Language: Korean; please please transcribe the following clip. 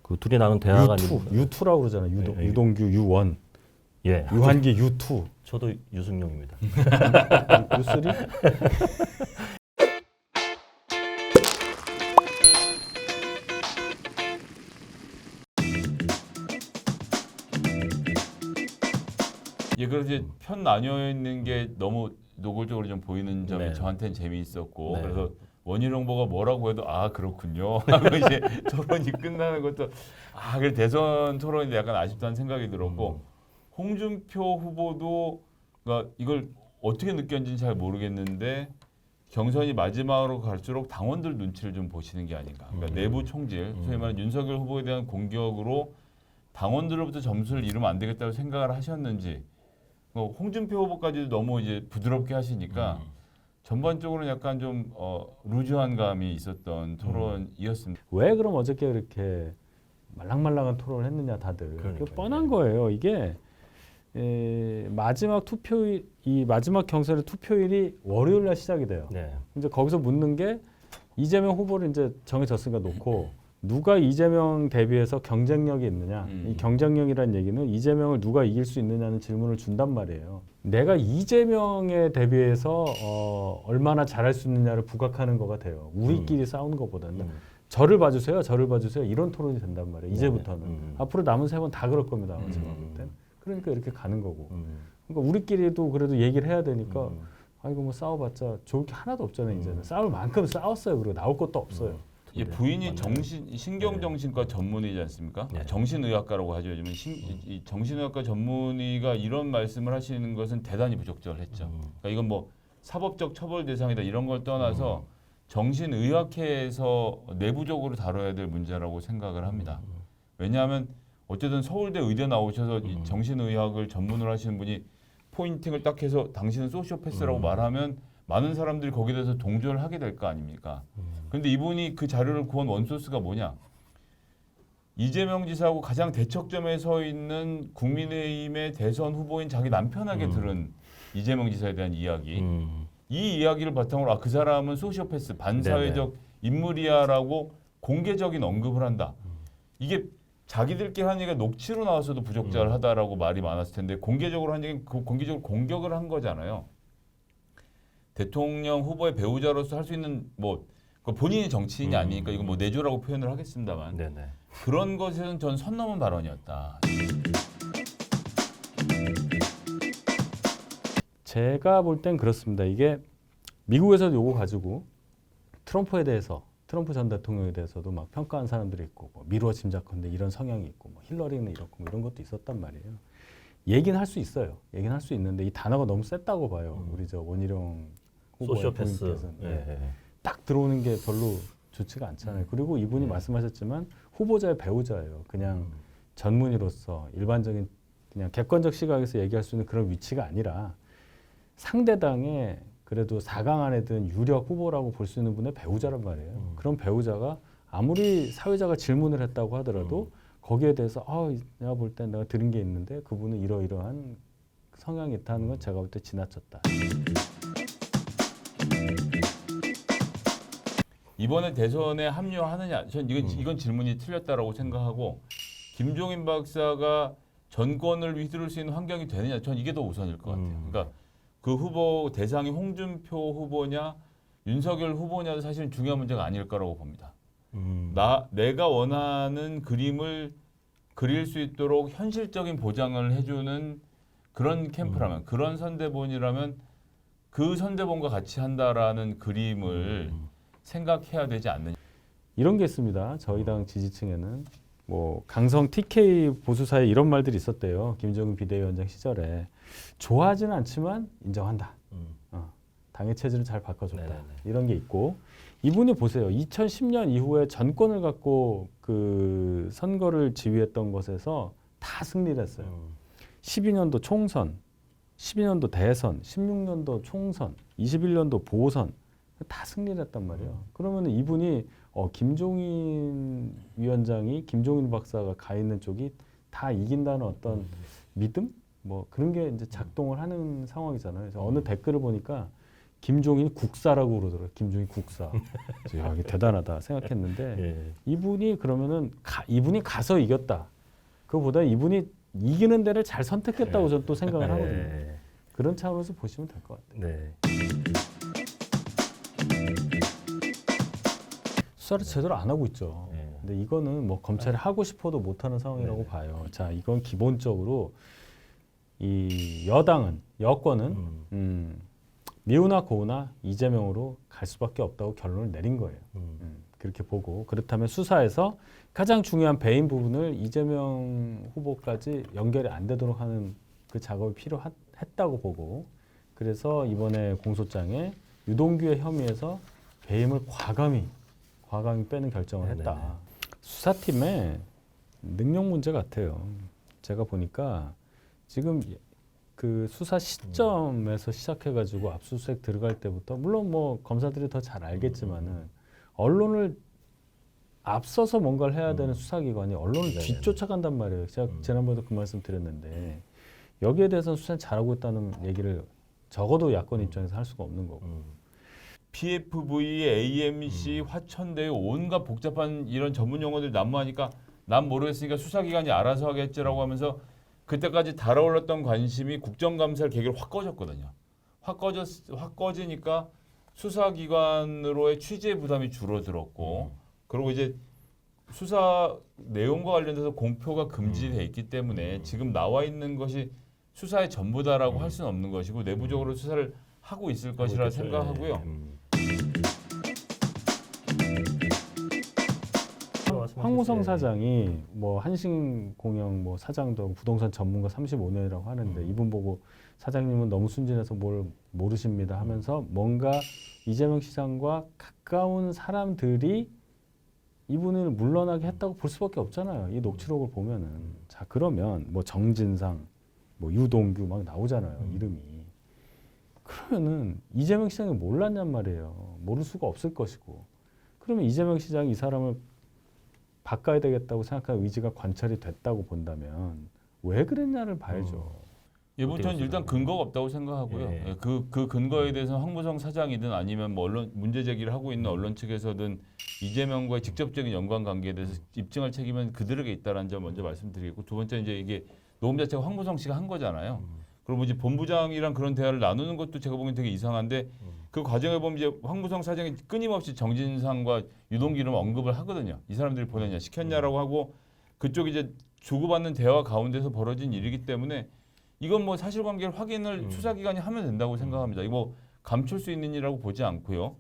그 둘이 나눈 대화가 U2라고 그러잖아요. 예, 유동규 U1, 예. 유한기 U2, 저도 유승용입니다. U3? 예, 그래서 이제 편 나뉘어 있는 게 너무 노골적으로 좀 보이는 점이 네. 저한테는 재미있었고 네. 그래서 원희룡 후보가 뭐라고 해도 아 그렇군요 하고 이제 토론이 끝나는 것도 아 그래 대선 토론인데 약간 아쉽다는 생각이 들었고 홍준표 후보도 그러니까 이걸 어떻게 느꼈는지는 잘 모르겠는데 경선이 마지막으로 갈수록 당원들 눈치를 좀 보시는 게 아닌가. 그러니까 내부 총질, 소위 말하는 윤석열 후보에 대한 공격으로 당원들로부터 점수를 잃으면 안 되겠다고 생각을 하셨는지 홍준표 후보까지도 너무 이제 부드럽게 하시니까 전반적으로는 약간 좀 루즈한 감이 있었던 토론이었습니다. 왜 그럼 어저께 그렇게 말랑말랑한 토론을 했느냐 다들. 그러니까요. 뻔한 거예요. 이게 마지막 투표일, 이 마지막 경선의 투표일이 월요일 날 시작이 돼요. 네. 이제 거기서 묻는 게 이재명 후보를 이제 정해졌으니까 놓고 누가 이재명 대비해서 경쟁력이 있느냐. 이 경쟁력이라는 얘기는 이재명을 누가 이길 수 있느냐는 질문을 준단 말이에요. 내가 이재명에 대비해서 얼마나 잘할 수 있느냐를 부각하는 거가 돼요. 우리끼리 싸우는 것보다는. 저를 봐주세요. 저를 봐주세요. 이런 토론이 된단 말이에요. 이제부터는. 앞으로 남은 3번 다 그럴 겁니다. 제가 볼 땐. 그러니까 이렇게 가는 거고. 그러니까 우리끼리도 그래도 얘기를 해야 되니까 이거 뭐 싸워봤자 좋을 게 하나도 없잖아요. 이제는. 싸울 만큼 싸웠어요. 그리고 나올 것도 없어요. 예, 부인이 신경정신과 전문의지 않습니까? 네. 정신의학과라고 하죠. 요즘은 이 정신의학과 전문의가 이런 말씀을 하시는 것은 대단히 부적절했죠. 그러니까 이건 뭐 사법적 처벌 대상이다 이런 걸 떠나서 정신의학회에서 내부적으로 다뤄야 될 문제라고 생각을 합니다. 왜냐하면 어쨌든 서울대 의대 나오셔서 이 정신의학을 전문으로 하시는 분이 포인팅을 딱 해서 당신은 소시오패스라고 말하면 많은 사람들이 거기에 대해서 동조를 하게 될 거 아닙니까? 그런데 이분이 그 자료를 구한 원소스가 뭐냐? 이재명 지사하고 가장 대척점에 서 있는 국민의힘의 대선 후보인 자기 남편에게 들은 이재명 지사에 대한 이야기. 이 이야기를 바탕으로 그 사람은 소시오패스, 반사회적 인물이야라고 공개적인 언급을 한다. 이게 자기들끼리 한 얘기가 녹취로 나와서도 부적절하다라고 말이 많았을 텐데 공개적으로 한 얘기는 공개적으로 공격을 한 거잖아요. 대통령 후보의 배우자로서 할 수 있는 뭐 본인이 정치인이 아니니까 이거 뭐 내조라고 표현을 하겠습니다만 네네. 그런 것에는 전 선 넘은 발언이었다. 제가 볼 땐 그렇습니다. 이게 미국에서도 요거 가지고 트럼프에 대해서 트럼프 전 대통령에 대해서도 막 평가한 사람들이 있고 뭐 미루어 짐작컨대 이런 성향이 있고 뭐 힐러리는 이렇고 뭐 이런 것도 있었단 말이에요. 얘기는 할 수 있어요. 얘기는 할 수 있는데 이 단어가 너무 셌다고 봐요. 우리 저 원희룡 후보의 소시오패스. 부인께서는. 예. 딱 들어오는 게 별로 좋지가 않잖아요. 그리고 이분이 말씀하셨지만 후보자의 배우자예요. 그냥 전문의로서 일반적인 그냥 객관적 시각에서 얘기할 수 있는 그런 위치가 아니라 상대당의 그래도 4강 안에 든 유력 후보라고 볼 수 있는 분의 배우자란 말이에요. 그런 배우자가 아무리 사회자가 질문을 했다고 하더라도 거기에 대해서 내가 볼 땐 내가 들은 게 있는데 그분은 이러이러한 성향이 있다는 건 제가 볼 때 지나쳤다. 이번에 대선에 합류하느냐? 전 이건 질문이 틀렸다라고 생각하고 김종인 박사가 전권을 휘두를 수 있는 환경이 되느냐? 전 이게 더 우선일 것 같아요. 그러니까 그 후보 대상이 홍준표 후보냐 윤석열 후보냐도 사실은 중요한 문제가 아닐 거라고 봅니다. 내가 원하는 그림을 그릴 수 있도록 현실적인 보장을 해주는 그런 캠프라면 그런 선대본이라면 그 선대본과 같이 한다라는 그림을 생각해야 되지 않느냐. 이런 게 있습니다. 저희 당 지지층에는 뭐 강성 TK 보수사에 이런 말들이 있었대요. 김정은 비대위원장 시절에 좋아하지는 않지만 인정한다. 당의 체질을 잘 바꿔줬다. 네네네. 이런 게 있고 이분이 보세요. 2010년 이후에 전권을 갖고 그 선거를 지휘했던 것에서 다 승리를 했어요. 12년도 총선, 12년도 대선, 16년도 총선, 21년도 보선 다 승리를 했단 말이에요. 그러면 이분이 김종인 위원장이 김종인 박사가 가 있는 쪽이 다 이긴다는 어떤 믿음? 뭐 그런 게 이제 작동을 하는 상황이잖아요. 그래서 어느 댓글을 보니까 김종인 국사라고 그러더라고요. 김종인 국사. 그래서 야, 이게 대단하다 생각했는데 예. 이분이 그러면은 이분이 가서 이겼다. 그거보다 이분이 이기는 데를 잘 선택했다고 저는 또 생각을 하거든요. 예. 그런 차원에서 보시면 될 것 같아요. 네. 수사를 제대로 안 하고 있죠. 네. 근데 이거는 뭐 검찰이 하고 싶어도 못하는 상황이라고 네. 봐요. 자, 이건 기본적으로 이 여권은 미우나 고우나 이재명으로 갈 수밖에 없다고 결론을 내린 거예요. 그렇게 보고 그렇다면 수사에서 가장 중요한 배임 부분을 이재명 후보까지 연결이 안 되도록 하는 그 작업이 필요했다고 보고 그래서 이번에 공소장에 유동규의 혐의에서 배임을 과감히 빼는 결정을 했다. 네네네. 수사팀의 능력 문제 같아요. 제가 보니까 지금 그 수사 시점에서 시작해가지고 압수수색 들어갈 때부터 물론 뭐 검사들이 더 잘 알겠지만은 언론을 앞서서 뭔가를 해야 되는 수사기관이 언론을 네네네. 뒤쫓아간단 말이에요. 제가 지난번에도 그 말씀 드렸는데 여기에 대해서는 수사는 잘하고 있다는 얘기를 적어도 야권 입장에서 할 수가 없는 거고. PFV, AMC, 화천대 온갖 복잡한 이런 전문 용어들 난무하니까 난 모르겠으니까 수사기관이 알아서 하겠지라고 하면서 그때까지 달아올랐던 관심이 국정감사를 계기로 확 꺼졌거든요. 확 꺼지니까 수사기관으로의 취재 부담이 줄어들었고 그리고 이제 수사 내용과 관련돼서 공표가 금지돼 있기 때문에 지금 나와 있는 것이 수사의 전부다라고 할 수는 없는 것이고 내부적으로 수사를 하고 있을 것이라 있겠죠. 생각하고요. 황무성 사장이 뭐 한신공영 뭐 사장도 하고 부동산 전문가 35년이라고 하는데 이분 보고 사장님은 너무 순진해서 뭘 모르십니다 하면서 뭔가 이재명 시장과 가까운 사람들이 이분을 물러나게 했다고 볼 수밖에 없잖아요. 이 녹취록을 보면은 자 그러면 뭐 정진상, 뭐 유동규 막 나오잖아요. 이름이. 그러면은 이재명 시장이 몰랐냔 말이에요. 모를 수가 없을 것이고. 그러면 이재명 시장이 이 사람을 바꿔야 되겠다고 생각하는 의지가 관철이 됐다고 본다면 왜 그랬냐를 봐야죠. 이부터는 일단 근거가 없다고 생각하고요. 예. 예, 그 근거에 대해서 황무성 사장이든 아니면 뭐 언론 문제 제기를 하고 있는 언론 측에서든 이재명과의 직접적인 연관 관계에 대해서 입증할 책임은 그들에게 있다라는 점 먼저 말씀드리겠고 두 번째 이제 이게 녹음 자체가 황무성 씨가 한 거잖아요. 그리고 이제 본부장이랑 그런 대화를 나누는 것도 제가 보기엔 되게 이상한데 그 과정에 보면 이제 황무성 사장이 끊임없이 정진상과 유동규를 언급을 하거든요. 이 사람들이 보냈냐 시켰냐라고 하고 그쪽이 이제 주고받는 대화 가운데서 벌어진 일이기 때문에 이건 뭐 사실관계를 확인을 수사기관이 하면 된다고 생각합니다. 이거 뭐 감출 수 있는 일이라고 보지 않고요.